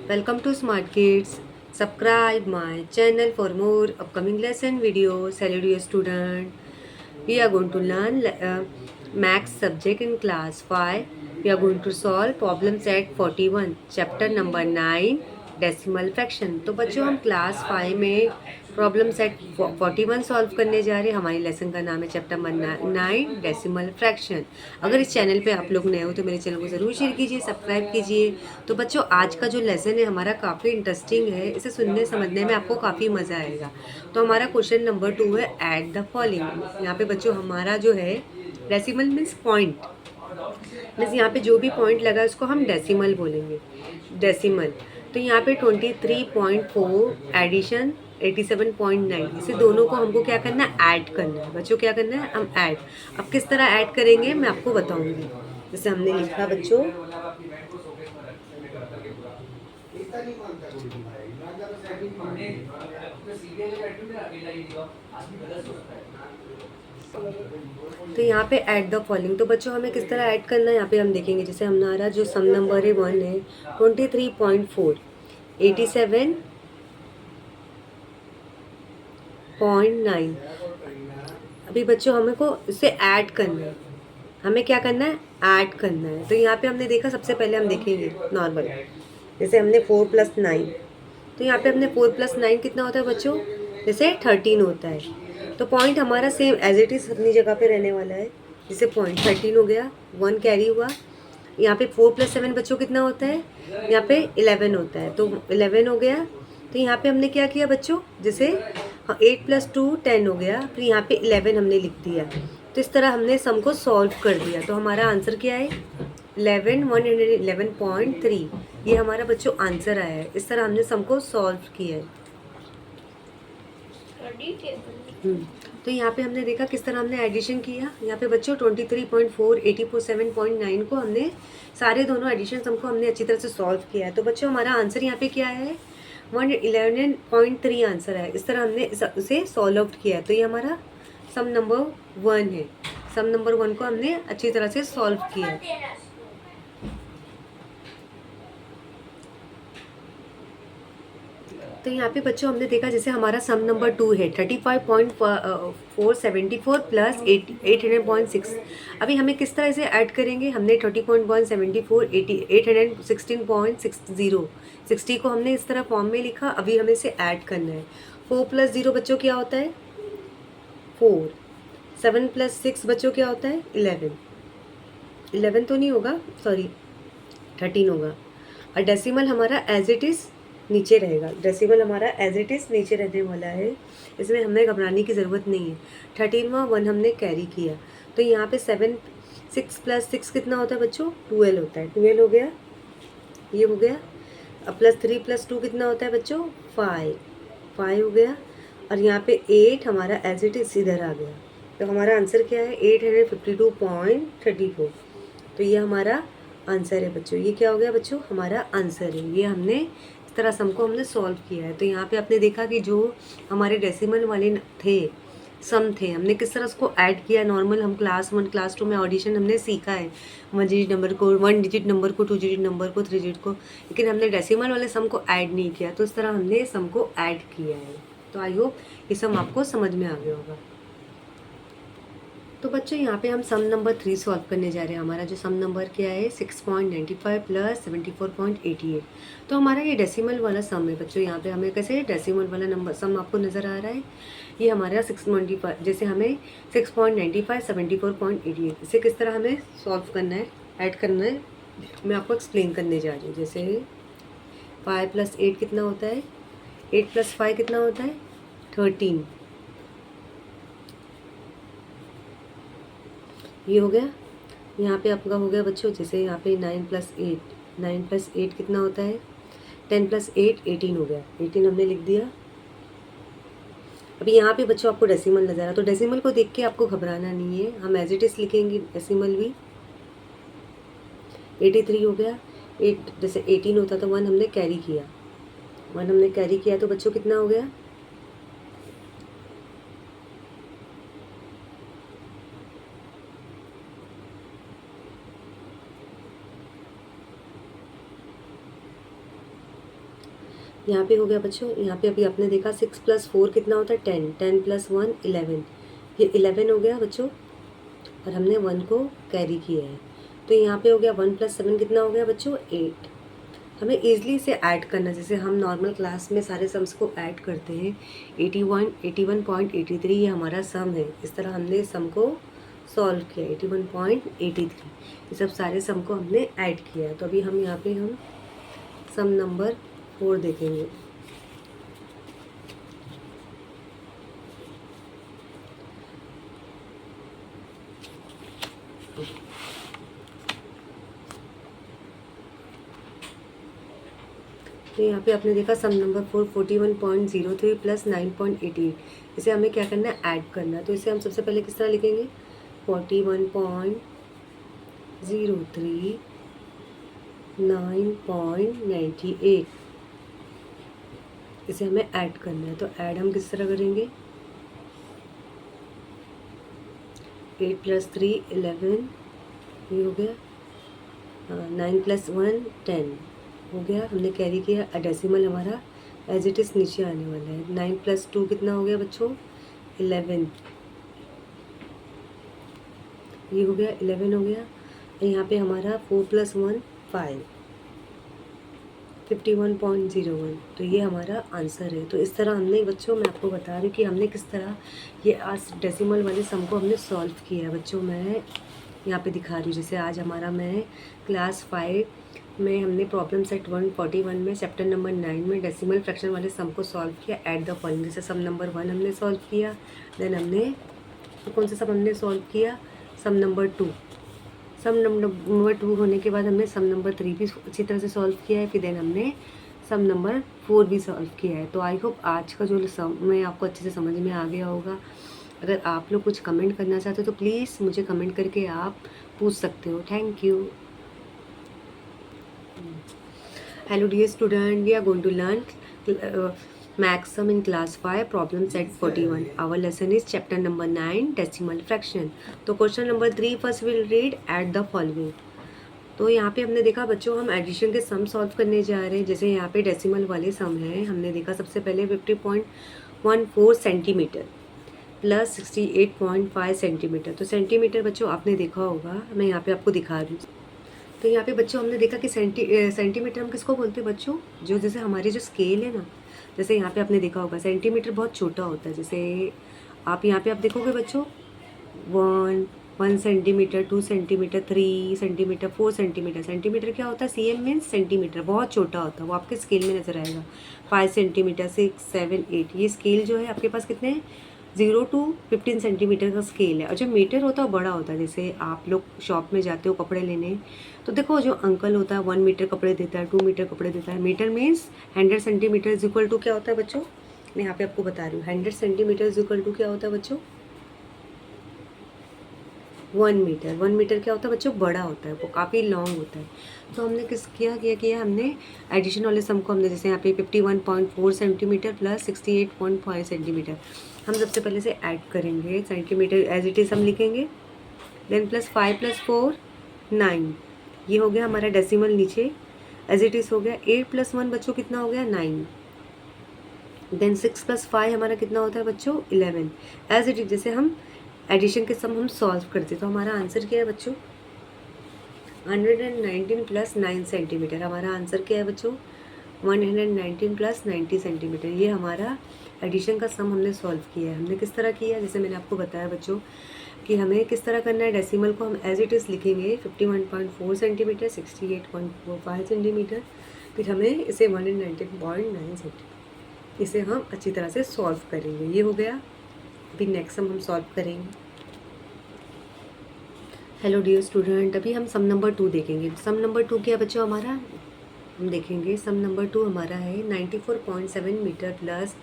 Welcome to Smart Kids. Subscribe my channel for more upcoming lesson videos. Hello dear student. We are going to learn maths subject in class 5. We are going to solve problems at 41. Chapter number 9 decimal fraction. तो बच्चों हम class 5 में problem set 41 solve करने जा रहे हैं। हमारी lesson का नाम है चैप्टर नंबर 9 डेसिमल फ्रैक्शन। अगर इस चैनल पे आप लोग नए हो तो मेरे चैनल को ज़रूर शेयर कीजिए, सब्सक्राइब कीजिए। तो बच्चों आज का जो लेसन है हमारा काफ़ी इंटरेस्टिंग है, इसे सुनने समझने में आपको काफ़ी मज़ा आएगा। तो हमारा क्वेश्चन नंबर 2 है ऐड द फॉलोइंग। यहाँ पे बच्चों हमारा जो है डेसिमल मीन्स पॉइंट, मीन्स यहाँ पे जो भी पॉइंट लगा है उसको हम डेसिमल बोलेंगे, डेसिमल। तो यहाँ पे 23.4 एडिशन 87.9, इसे दोनों को हमको क्या करना है, ऐड करना है। बच्चों क्या करना है, हम ऐड। अब किस तरह ऐड करेंगे मैं आपको बताऊंगी। जैसे हमने लिखा बच्चों, तो यहाँ पे ऐड द फॉलोइंग। तो बच्चों हमें किस तरह ऐड करना है यहाँ पे हम देखेंगे। जैसे हमारा जो सम नंबर है 1 है 23.4 87.9। अभी बच्चों हमें को इसे ऐड करना है, हमें क्या करना है, ऐड करना है। तो यहाँ पे हमने देखा, सबसे पहले हम देखेंगे नॉर्मल। जैसे हमने 4 + 9, तो यहाँ पे हमने 4 + 9 कितना होता है बच्चों, जैसे 13 होता है। तो पॉइंट हमारा सेम एज इट इज़ अपनी जगह पे रहने वाला है। जैसे पॉइंट 13 हो गया, 1 कैरी हुआ। यहाँ पे 4 + 7 बच्चों कितना होता है, यहाँ पे 11 होता है, तो 11 हो गया। तो यहाँ पे हमने क्या किया बच्चों, जैसे 8 + 2 10 हो गया, फिर यहाँ पे 11 हमने लिख दिया। तो इस तरह हमने सम को सॉल्व कर दिया। तो हमारा आंसर क्या है, 111.3। ये हमारा बच्चों आंसर आया है। इस तरह हमने सम को सॉल्व किया है। तो यहाँ पे हमने देखा किस तरह हमने एडिशन किया। यहाँ पे बच्चों 23.4 87.9 को हमने सारे दोनों एडिशन सम को हमने अच्छी तरह से सॉल्व किया है। तो बच्चों हमारा आंसर यहाँ पे क्या है, 111.3 आंसर है। इस तरह हमने उसे सॉल्व आउट किया है। तो ये हमारा सम नंबर 1 है। सम नंबर 1 को हमने अच्छी तरह से सॉल्व किया है। तो यहाँ पे बच्चों हमने देखा, जैसे हमारा सम नंबर 2 है 35.474 प्लस 800.6। अभी हमें किस तरह से ऐड करेंगे, हमने 30.174 816.60 60 को हमने इस तरह फॉर्म में लिखा। अभी हमें इसे ऐड करना है। 4 + 0 बच्चों क्या होता है, 4। 7 + 6 बच्चों क्या होता है, 11। 11 तो नहीं होगा, सॉरी 13 होगा। और डेसिमल हमारा एज इट इज़ नीचे रहेगा। डेसिमल हमारा एज इट इज़ नीचे रहने वाला है, इसमें हमें घबराने की ज़रूरत नहीं है। 13वां 1 हमने कैरी किया। तो यहाँ पे 6 + 6 कितना होता है बच्चों, 12 होता है। 12 हो गया, ये हो गया। अब +3 + 2 कितना होता है बच्चों, 5। 5 हो गया। और यहाँ पे 8 हमारा एज इट इज़ इधर आ गया। तो हमारा आंसर क्या है, 852.34। तो ये हमारा आंसर है बच्चों। ये क्या हो गया बच्चों, हमारा आंसर है। ये हमने इस तरह सम को हमने सॉल्व किया है। तो यहाँ पे आपने देखा कि जो हमारे डेसिमल वाले थे, सम थे, हमने किस तरह उसको ऐड किया। नॉर्मल हम क्लास 1 क्लास 2 में ऑडिशन हमने सीखा है, 1 डिजिट नंबर को, 1 डिजिट नंबर को, 2 डिजिट नंबर को, 3 डिजिट को, लेकिन हमने डेसिमल वाले सम को ऐड नहीं किया। तो इस तरह हमने सम को ऐड किया है। तो आई होप ये सम आपको समझ में आ गया होगा। तो बच्चों यहाँ पे हम सम नंबर 3 सॉल्व करने जा रहे हैं। हमारा जो सम नंबर क्या है, 6.95 प्लस 74.88। तो हमारा ये डेसिमल वाला सम है बच्चों। यहाँ पे हमें कैसे डेसिमल वाला नंबर सम आपको नज़र आ रहा है। ये हमारा 695, जैसे हमें 6.95 74.88, इसे किस तरह हमें सॉल्व करना है, ऐड करना है, मैं आपको एक्सप्लेन करने जा रही हूँ। जैसे 5 + 8 कितना होता है, 8 + 5 कितना होता है, 13। ये हो गया। यहाँ पे आपका हो गया बच्चों, जैसे यहाँ पे 9 + 8, 9 + 8 कितना होता है, 10 + 8 18 हो गया। 18 हमने लिख दिया। अभी यहाँ पे बच्चों आपको डेसिमल नज़र आ, तो डेसिमल को देख के आपको घबराना नहीं है, हम एज इट इज़ लिखेंगे डेसिमल भी। 83 हो गया। 8 जैसे 18 होता था, 1 हमने कैरी किया, 1 हमने कैरी किया, तो बच्चों कितना हो गया, यहाँ पे हो गया बच्चों, यहाँ पे अभी आपने देखा 6 + 4 कितना होता है 10, 10 + 1 11, ये 11 हो गया बच्चों, और हमने 1 को कैरी किया है। तो यहाँ पे हो गया 1 + 7 कितना हो गया बच्चों 8। हमें ईजिली इसे ऐड करना, जैसे हम नॉर्मल क्लास में सारे सम्स को ऐड करते हैं। 81 81.83 ये हमारा सम है। इस तरह हमने इस सम को सॉल्व किया 81.83, ये सब सारे सम को हमने ऐड किया है। तो अभी हम यहाँ पे हम सम नंबर 4 देखेंगे। तो यहाँ पे आपने देखा सम नंबर 4 41.03 + 9.88, इसे हमें क्या करना है ऐड करना है। तो इसे हम सबसे पहले किस तरह लिखेंगे 41.03 9.98, इसे हमें ऐड करना है। तो ऐड हम किस तरह करेंगे 8 + 3 11, ये हो गया 9 + 1 10 हो गया, हमने कैरी किया। डेसिमल हमारा एज इट इज़ नीचे आने वाला है। 9 + 2 कितना हो गया बच्चों 11, ये हो गया 11 हो गया। यहाँ पे हमारा 4 + 1 5, 51.01, तो ये हमारा आंसर है। तो इस तरह हमने बच्चों, मैं आपको बता रही हूँ कि हमने किस तरह ये आज डेसिमल वाले सम को हमने सॉल्व किया है बच्चों। मैं यहाँ पे दिखा रही हूँ, जैसे आज हमारा मैं क्लास 5 में हमने प्रॉब्लम सेट 141 में चैप्टर नंबर 9 में डेसिमल फ्रैक्शन वाले सम को सॉल्व किया ऐट द फॉलोइंग। जैसे सम नंबर 1 हमने सॉल्व किया, देन हमने कौन सा सम हमने सॉल्व किया सम नंबर 2, सम नंबर 2 होने के बाद हमने सम नंबर 3 भी अच्छी तरह से सॉल्व किया है, फिर देन हमने सम नंबर 4 भी सॉल्व किया है। तो आई होप आज का जो सम में आपको अच्छे से समझ में आ गया होगा। अगर आप लोग कुछ कमेंट करना चाहते हो तो प्लीज़ मुझे कमेंट करके आप पूछ सकते हो। Thank you. Hello dear student, we are going to learn max sum in class 5 problem set 41. Our lesson is chapter number 9 decimal fraction. तो question number 3 first will read at the following. तो यहाँ पे हमने देखा बच्चों हम addition के sum solve करने जा रहे हैं। जैसे यहाँ पे डेसिमल वाले सम हैं, हमने देखा सबसे पहले 50.14 सेंटीमीटर प्लस 68.5 सेंटीमीटर। तो सेंटीमीटर बच्चों आपने देखा होगा, मैं यहाँ पे आपको दिखा रही हूँ। तो यहाँ पे बच्चों हमने देखा कि सेंटीमीटर हम किसको बोलते हैं बच्चों, जो जैसे हमारी जो स्केल है ना, जैसे यहाँ पे आपने देखा होगा सेंटीमीटर बहुत छोटा होता है। जैसे आप यहाँ पे आप देखोगे बच्चों 1 centimetre, 2 centimetre, 3 centimetre, 4 centimetre. Centimetre क्या होता है CM मीन्स सेंटीमीटर, बहुत छोटा होता है, वो आपके स्केल में नज़र आएगा। 5 सेंटीमीटर, 6, 7, 8, ये स्केल जो है आपके पास कितने हैं 0 to 15 सेंटीमीटर का स्केल है। और जो मीटर होता है बड़ा होता है। जैसे आप लोग शॉप में जाते हो कपड़े लेने, तो देखो जो अंकल होता है 1 मीटर कपड़े देता है, 2 मीटर कपड़े देता है। Metre means 100 centimetre is equal to क्या होता है बच्चों, मैं यहाँ पे आपको बता रही हूँ 100 सेंटीमीटर इज इक्वल टू क्या होता है बच्चों 1 मीटर। 1 मीटर क्या होता है बच्चों बड़ा होता है, वो काफ़ी लॉन्ग होता है। तो हमने किया हमने एडिशन वाले सम को हमने जैसे यहाँ पे 51.4 सेंटीमीटर प्लस 68.5 सेंटीमीटर हम सबसे पहले से ऐड करेंगे। सेंटीमीटर एज इट इज़ हम लिखेंगे, देन प्लस 5 + 4 9, ये हो गया हमारा डेसिमल नीचे एज इट इज़ हो गया। 8 + 1 बच्चों कितना हो गया 9, देन 6 + 5 हमारा कितना होता है बच्चों 11। एज इट इज जैसे हम एडिशन के सम हम सॉल्व करते, तो हमारा आंसर क्या है बच्चों 119 + 9 सेंटीमीटर। हमारा आंसर क्या है बच्चों 119 + 90 सेंटीमीटर। ये हमारा एडिशन का सम हमने सॉल्व किया है। हमने किस तरह किया, जैसे मैंने आपको बताया बच्चों कि हमें किस तरह करना है। डेसिमल को हम एज इट इज़ लिखेंगे 51.4 सेंटीमीटर, 68.45 सेंटीमीटर, फिर हमें इसे 119.9 सेंटीमीटर, इसे हम अच्छी तरह से सॉल्व करेंगे। ये हो गया। अभी नेक्स्ट सम हम सॉल्व करेंगे। हेलो डियर स्टूडेंट, अभी हम सम नंबर 2 देखेंगे। सम नंबर 2 क्या बच्चों हमारा, हम देखेंगे सम नंबर 2 हमारा है 94.7 मीटर प्लस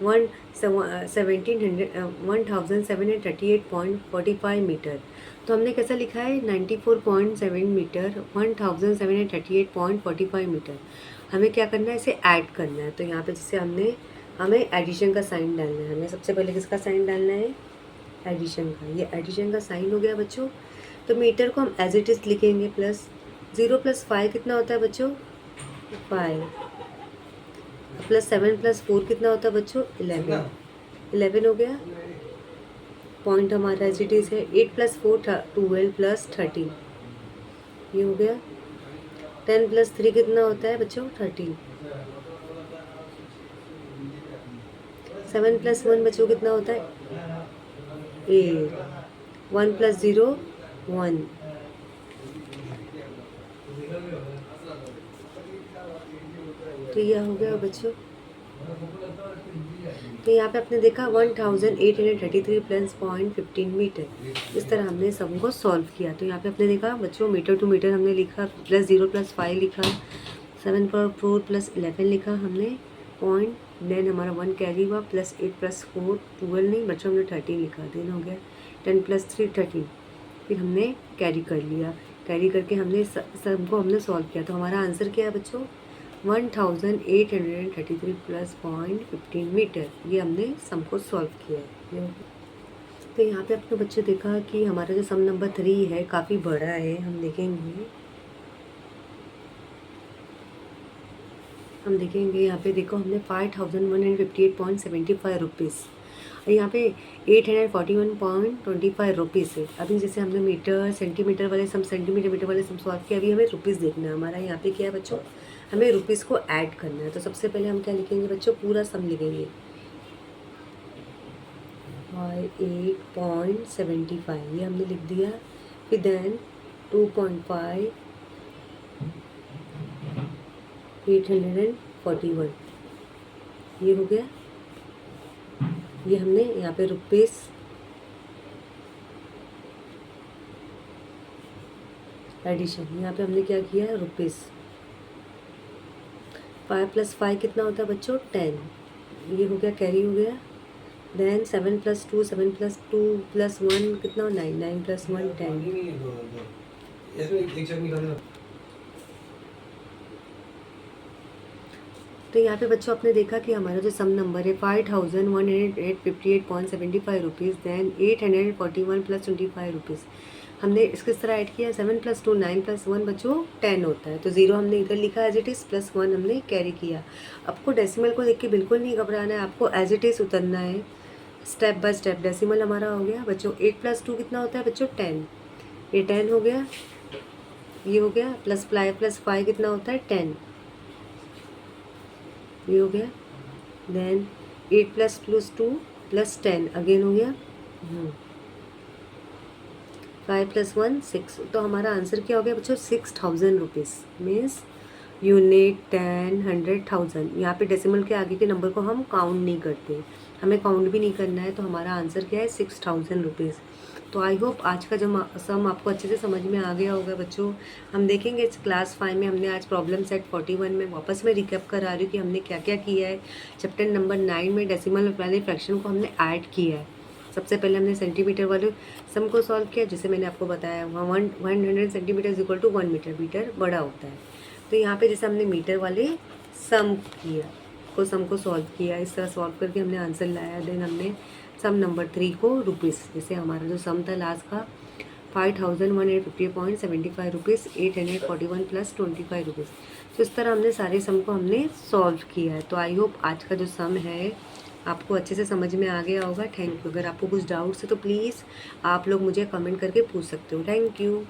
1738.45 मीटर। तो हमने कैसा लिखा है 94.7 मीटर 1738.45 मीटर। हमें क्या करना है, इसे ऐड करना है। तो यहाँ पे जैसे हमें एडिशन का साइन डालना है। हमें सबसे पहले किसका साइन डालना है एडिशन का। ये एडिशन का साइन हो गया बच्चों। तो मीटर को हम एज इट इज़ लिखेंगे प्लस 0 + 5 कितना होता है बच्चों 5, प्लस 7+4 कितना होता है बच्चों? 11। 11 हो गया। पॉइंट हमारा एज इट इज़ है। 8+4 12+13, ये हो गया। 10+3 कितना होता है बच्चों? 13। 7+1 बच्चों कितना होता है? 8। 1+0 1। तो यह हो गया बच्चों। तो यहाँ पे आपने देखा 1833 प्लस 0.15 इस तरह हमने सबको सॉल्व किया। तो यहाँ पे आपने देखा बच्चों मीटर टू मीटर हमने लिखा, +0+5 लिखा, 7/4 + 11 लिखा हमने पॉइंट, देन हमारा 1 कैरी हुआ, +8+4 12 नहीं बच्चों हमने 13 लिखा, देन हो गया 10+3 13। फिर हमने कैरी कर लिया, कैरी करके हमने सबको हमने सॉल्व किया। तो हमारा आंसर क्या है बच्चों? 1833 प्लस 0.15 मीटर। ये हमने सम को सॉल्व किया है। तो यहाँ पे आपने बच्चे देखा कि हमारा जो सम नंबर 3 है काफ़ी बड़ा है। हम देखेंगे यहाँ पे देखो हमने 5158.75 रुपीज़ और यहाँ पे 841.25 रुपीज़ है। अभी जैसे हमने मीटर सेंटीमीटर वाले सम, सेंटीमीटर मीटर वाले सम सॉल्व किया, अभी हमें रुपीज़ देखना है। हमारा यहाँ पे क्या है बच्चों? हमें रुपीज़ को ऐड करना है। तो सबसे पहले हम क्या लिखेंगे बच्चों? पूरा सम लिखेंगे। 8.75 ये हमने लिख दिया। फिर देन 2.5 841 ये हो गया। ये हमने यहाँ पे रुपीज़ एडिशन, यहाँ पे हमने क्या किया है? रुपीज़। 5 + 5 कितना होता है बच्चों? 10। ये हो गया, कैरी हो गया। देन 7+2 + 1 कितना? 9 9 + 1 10। तो यहाँ पे बच्चों आपने देखा कि हमारा जो सम नंबर है 5158.75 रुपीज़, देन 841 + 25 रुपीज़। हमने इसको इस तरह ऐड किया। 7+2 9 + 1 बच्चों 10 होता है। तो 0 हमने इधर लिखा एज इट इज़, +1 हमने कैरी किया। आपको डेसिमल को देख के बिल्कुल नहीं घबराना है, आपको एज इट इज़ उतरना है स्टेप बाय स्टेप। डेसिमल हमारा हो गया बच्चों 8+2 कितना होता है बच्चों? 10। ये 10 हो गया, ये हो गया। +5 कितना होता है? 10। ये हो गया। देन 8+2 + 10 अगेन हो गया। 5 + 1 6। तो हमारा आंसर क्या हो गया बच्चों? 6000 रुपीज़। Means unit 10 100 1000। यहाँ पे डेसिमल के आगे के नंबर को हम काउंट नहीं करते, हमें काउंट भी नहीं करना है। तो हमारा आंसर क्या है? 6000 रुपीज़। तो आई होप आज का जो सम आपको अच्छे से समझ में आ गया होगा बच्चों। हम देखेंगे इस क्लास 5 में हमने आज प्रॉब्लम सेट 41 में वापस मैं रिकैप करा रही हूँ कि हमने क्या क्या किया है। चैप्टर नंबर 9 में डेसिमल वाले फ्रैक्शन को हमने ऐड किया है। सबसे पहले हमने सेंटीमीटर वाले सम को सॉल्व किया, जैसे मैंने आपको बताया 100 सेंटीमीटर = 1 मीटर। मीटर बड़ा होता है। तो यहाँ पे जैसे हमने मीटर वाले सम को सॉल्व किया, इस तरह सॉल्व करके हमने आंसर लाया। देन हमने सम नंबर 3 को रुपीज़, जैसे हमारा जो सम था लास्ट का 5150.75 रुपीज़, 841 + 25 रुपीज़। तो इस तरह हमने सारे सम को हमने सॉल्व किया है। तो आई होप आज का जो सम है आपको अच्छे से समझ में आ गया होगा। Thank you. अगर आपको कुछ डाउट्स है तो प्लीज़ आप लोग मुझे कमेंट करके पूछ सकते हो। Thank you.